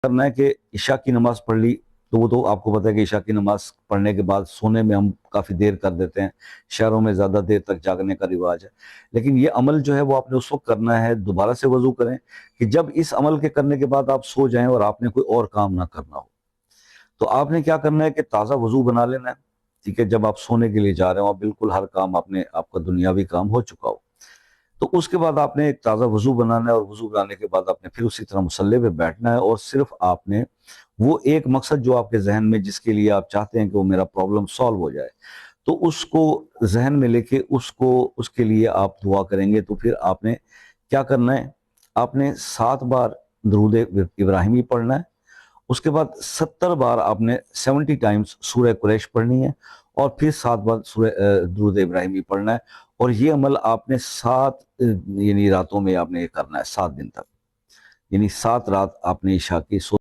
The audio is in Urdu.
کرنا ہے کہ عشاء کی نماز پڑھ لی تو وہ تو آپ کو پتہ ہے کہ عشاء کی نماز پڑھنے کے بعد سونے میں ہم کافی دیر کر دیتے ہیں، شہروں میں زیادہ دیر تک جاگنے کا رواج ہے، لیکن یہ عمل جو ہے وہ آپ نے اس وقت کرنا ہے، دوبارہ سے وضو کریں کہ جب اس عمل کے کرنے کے بعد آپ سو جائیں اور آپ نے کوئی اور کام نہ کرنا ہو، تو آپ نے کیا کرنا ہے کہ تازہ وضو بنا لینا ہے، ٹھیک ہے، جب آپ سونے کے لیے جا رہے ہو بالکل ہر کام آپ کا دنیاوی کام ہو چکا ہو، تو اس کے بعد آپ نے ایک تازہ وضو بنانا ہے، اور وضو بنانے کے بعد آپ نے پھر اسی طرح مصلی پہ بیٹھنا ہے، اور صرف آپ نے وہ ایک مقصد جو آپ کے ذہن میں جس کے لیے آپ چاہتے ہیں کہ وہ میرا پرابلم سالو ہو جائے، تو اس کو ذہن میں لے کے اس کے لیے آپ دعا کریں گے۔ تو پھر آپ نے کیا کرنا ہے، آپ نے 7 بار درود ابراہیمی پڑھنا ہے، اس کے بعد 70 بار آپ نے 70 ٹائمز سورہ قریش پڑھنی ہے، اور پھر 7 بار سورہ درود ابراہیمی پڑھنا ہے، اور یہ عمل آپ نے 7 یعنی راتوں میں آپ نے یہ کرنا ہے، 7 دن تک، یعنی 7 رات آپ نے عشاء کی